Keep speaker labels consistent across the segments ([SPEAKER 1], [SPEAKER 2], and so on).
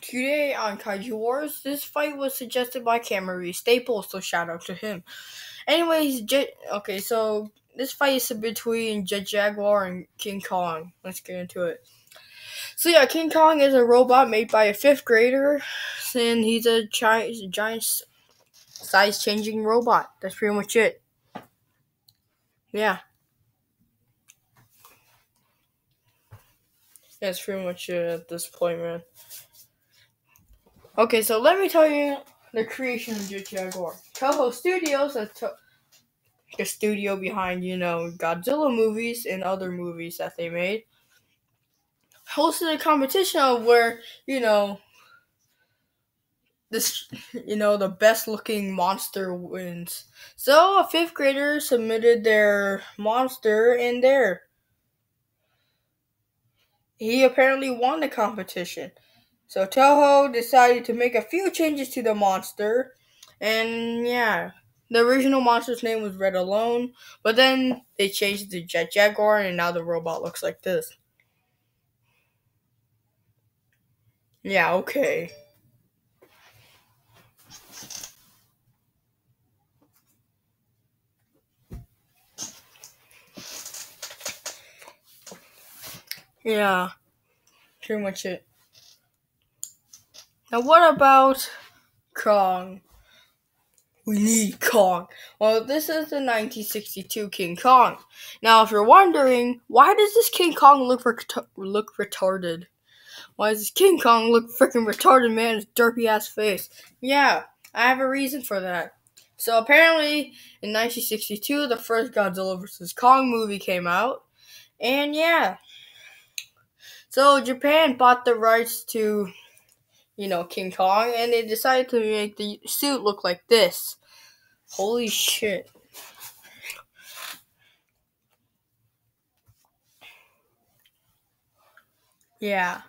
[SPEAKER 1] Today on Kaiju Wars, this fight was suggested by Cameron Staples, so shout out to him. Anyways, so this fight is between Jaguar and King Kong. Let's get into it. So yeah, King Kong is a robot made by a fifth grader, and he's a giant size-changing robot. That's pretty much it. Yeah, that's pretty much it at this point, man. Okay, so let me tell you the creation of Jaguar. Toho Studios, the studio behind, Godzilla movies and other movies that they made, hosted a competition of where, this, the best looking monster wins. So a fifth grader submitted their monster in there. He apparently won the competition. So Toho decided to make a few changes to the monster, and yeah. The original monster's name was Red Alone, but then they changed it to Jaguar, and now the robot looks like this. Yeah, okay. Yeah, pretty much it. Now what about Kong? We need Kong. Well, this is the 1962 King Kong. Now, if you're wondering, why does this King Kong look retarded? Why does this King Kong look freaking retarded, man? His derpy ass face. Yeah, I have a reason for that. So apparently, in 1962, the first Godzilla vs. Kong movie came out. And yeah. So Japan bought the rights to, King Kong, and they decided to make the suit look like this. Holy shit. Yeah.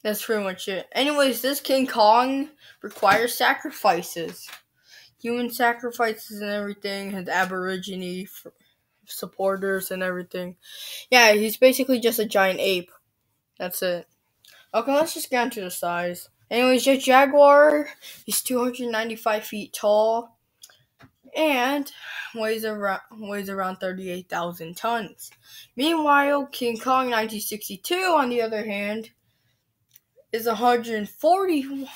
[SPEAKER 1] That's pretty much it. Anyways, this King Kong requires sacrifices. Human sacrifices and everything. His aborigine supporters and everything. Yeah, he's basically just a giant ape. That's it. Okay, let's just get into the size. Anyways, Jet Jaguar, he's 295 feet tall and weighs around 38,000 tons. Meanwhile, King Kong 1962, on the other hand, is 141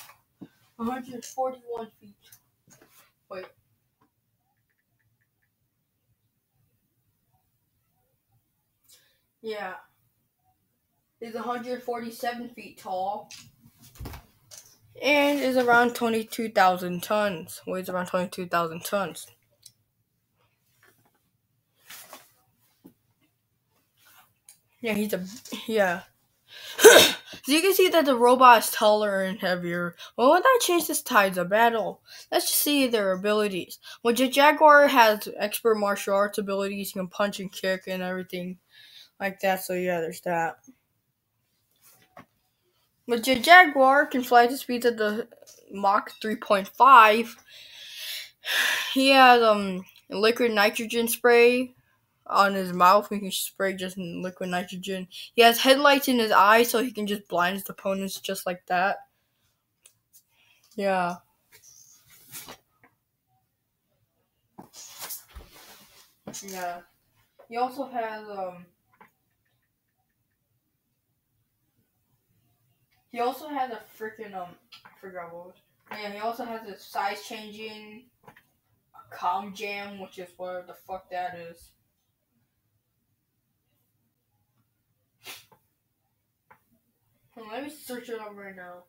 [SPEAKER 1] feet. Wait. Yeah. Is 147 feet tall and is around 22,000 tons. Weighs around 22,000 tons. Yeah. So you can see that the robot is taller and heavier. Well, would that change this tides of battle? Let's just see their abilities. Well, Jaguar has expert martial arts abilities. He can punch and kick and everything like that. So yeah, there's that. But Jaguar can fly to speeds at the Mach 3.5. He has liquid nitrogen spray on his mouth. He can spray just liquid nitrogen. He has headlights in his eyes, so he can just blind his opponents just like that. Yeah. Yeah. He also has a freaking I forgot what was. Yeah, he also has a size changing calm jam, which is where the fuck that is. Let me search it up right now.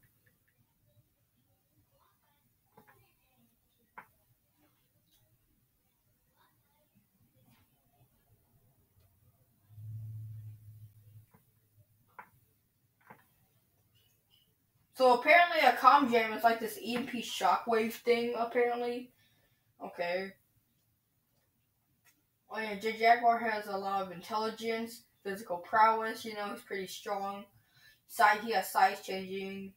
[SPEAKER 1] So apparently a calm jam is like this EMP shockwave thing, apparently. Okay. Oh yeah, Jaguar has a lot of intelligence, physical prowess, he's pretty strong. He has size changing,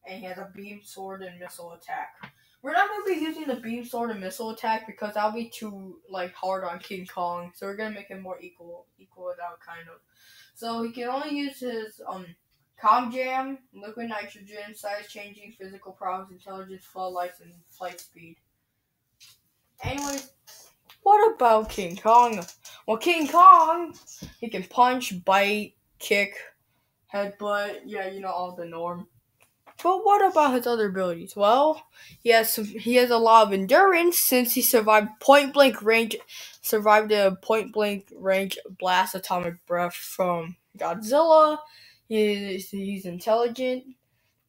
[SPEAKER 1] and he has a beam sword and missile attack. We're not gonna be using the beam sword and missile attack because that'll be too hard on King Kong. So we're gonna make it more equal it out kind of. So he can only use his com jam, liquid nitrogen, size changing, physical problems, intelligence, flow lights, and flight speed. Anyways, what about King Kong? Well, King Kong, he can punch, bite, kick, headbutt. Yeah, all the norm. But what about his other abilities? Well, he has a lot of endurance since he survived a point blank range blast atomic breath from Godzilla. He's intelligent.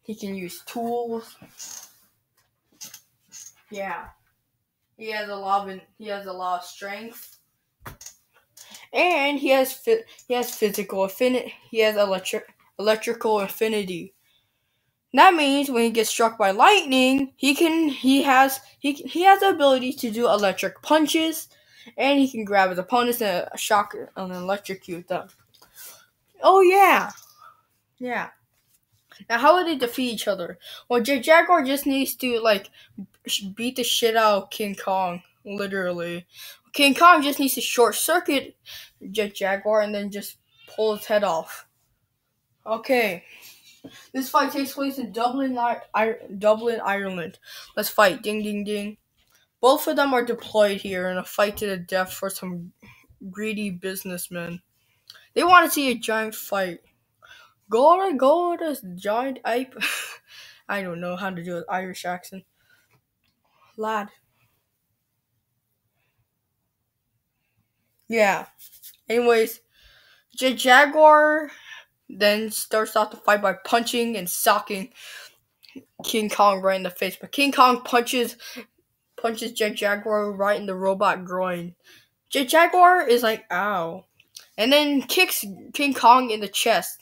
[SPEAKER 1] He can use tools. Yeah, he has a lot of strength, and he has physical affinity. He has electrical affinity. That means when he gets struck by lightning, he has the ability to do electric punches, and he can grab his opponents and electrocute them. Oh yeah. Now how would they defeat each other? Well, Jaguar just needs to beat the shit out of King Kong, literally. King Kong just needs to short circuit Jaguar and then just pull his head off. Okay. This fight takes place in Dublin, Ireland. Let's fight. Ding, ding, ding. Both of them are deployed here in a fight to the death for some greedy businessmen. They want to see a giant fight. Go to giant ape. I don't know how to do an Irish accent. Lad. Yeah. Anyways, Jaguar then starts off the fight by punching and socking King Kong right in the face. But King Kong punches Jaguar right in the robot groin. Jaguar is like, ow. And then kicks King Kong in the chest.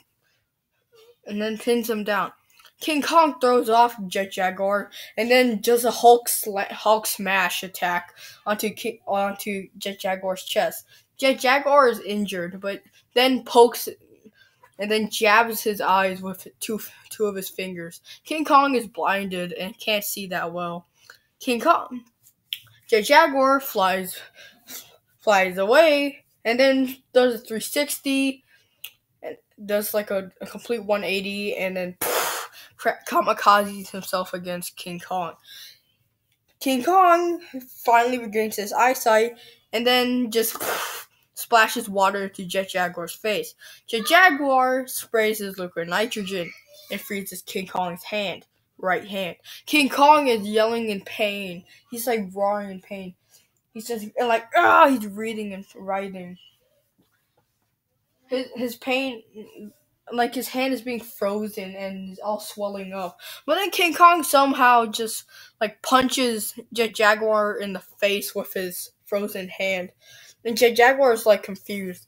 [SPEAKER 1] And then pins him down. King Kong throws off Jaguar and then does a Hulk smash attack onto Jaguar's chest. Jaguar is injured, but then pokes and then jabs his eyes with two of his fingers. King Kong is blinded and can't see that well. Jaguar flies away and then does a 360 and does like a complete 180 and then kamikazes himself against King Kong. King Kong finally regains his eyesight and then just splashes water to Jaguar's face. Jaguar sprays his liquid nitrogen and freezes King Kong's right hand. King Kong is yelling in pain. He's like roaring in pain. He's just like, he's breathing and writhing. His pain, like his hand is being frozen and is all swelling up. But then King Kong somehow just punches Jaguar in the face with his frozen hand. And Jaguar is confused.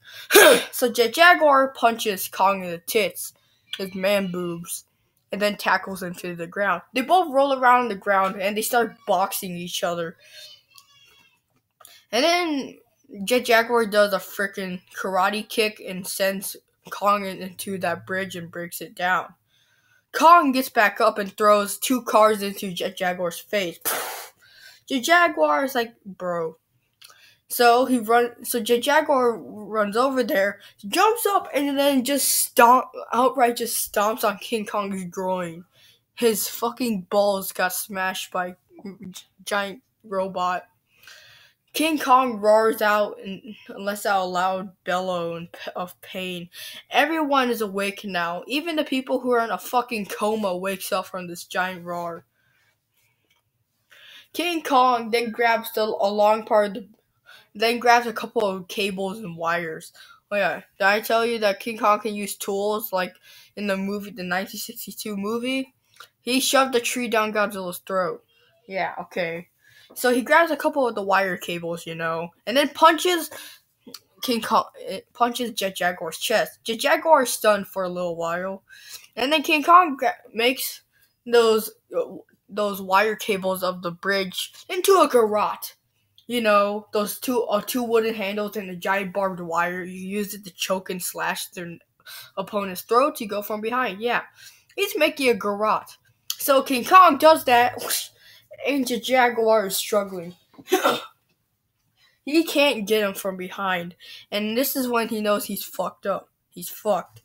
[SPEAKER 1] So Jaguar punches Kong in the tits, his man boobs, and then tackles him to the ground. They both roll around on the ground and they start boxing each other. And then Jaguar does a freaking karate kick and sends Kong into that bridge and breaks it down. Kong gets back up and throws 2 cars into Jaguar's face. Jaguar is like, bro. So Jaguar runs over there, jumps up, and then outright stomps on King Kong's groin. His fucking balls got smashed by giant robot. King Kong roars out and lets out a loud bellow of pain. Everyone is awake now. Even the people who are in a fucking coma wakes up from this giant roar. King Kong then grabs grabs a couple of cables and wires. Oh yeah, did I tell you that King Kong can use tools like in the 1962 movie? He shoved a tree down Godzilla's throat. Yeah, okay. So he grabs a couple of the wire cables, and then punches Jaguar's chest. Jaguar is stunned for a little while, and then King Kong makes those wire cables of the bridge into a garrote. Those two wooden handles and a giant barbed wire. You use it to choke and slash their opponent's throat. You go from behind. Yeah, he's making a garrote. So King Kong does that. and the Jaguar is struggling. He can't get him from behind, and this is when he knows he's fucked up. He's fucked.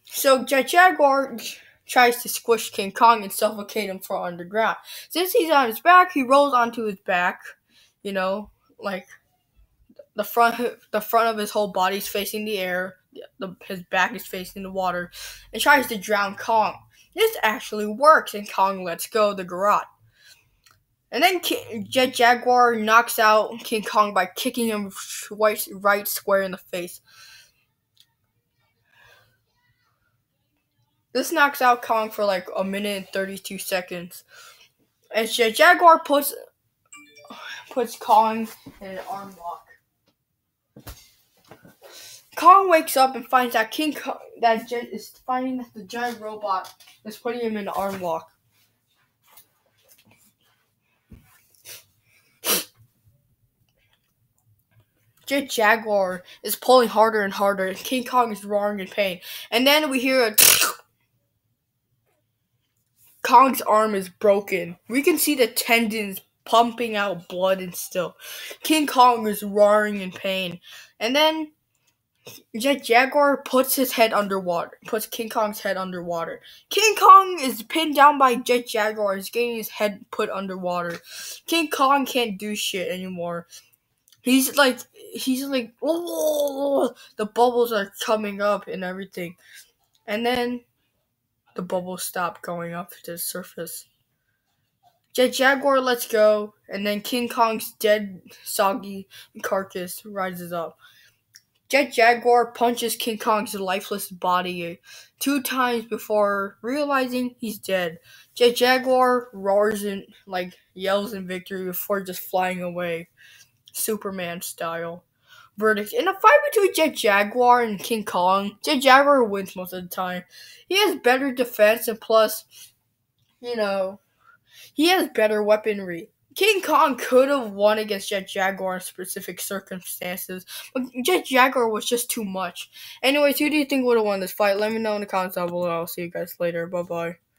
[SPEAKER 1] So Jaguar tries to squish King Kong and suffocate him from underground. Since he's on his back, he rolls onto his back. You know, like the front of his whole body's facing the air. His back is facing the water, and tries to drown Kong. This actually works, and Kong lets go of the garrote. And then Jaguar knocks out King Kong by kicking him right square in the face. This knocks out Kong for like a minute and 32 seconds. And Jaguar puts Kong in an arm lock. Kong wakes up and finds that finding that the giant robot is putting him in an arm lock. Jaguar is pulling harder and harder, and King Kong is roaring in pain. And then we hear a Kong's arm is broken. We can see the tendons pumping out blood and still. King Kong is roaring in pain. And then Jaguar puts his head underwater. Puts King Kong's head underwater. King Kong is pinned down by Jaguar. He's getting his head put underwater. King Kong can't do shit anymore. He's like, oh, the bubbles are coming up and everything. And then the bubbles stop going up to the surface. Jaguar lets go, and then King Kong's dead, soggy carcass rises up. Jaguar punches King Kong's lifeless body 2 times before realizing he's dead. Jaguar roars and yells in victory before just flying away. Superman style. Verdict. In a fight between Jaguar and King Kong, Jaguar wins most of the time. He has better defense and plus, he has better weaponry. King Kong could have won against Jaguar in specific circumstances, but Jaguar was just too much. Anyways, who do you think would have won this fight? Let me know in the comments down below. I'll see you guys later. Bye-bye.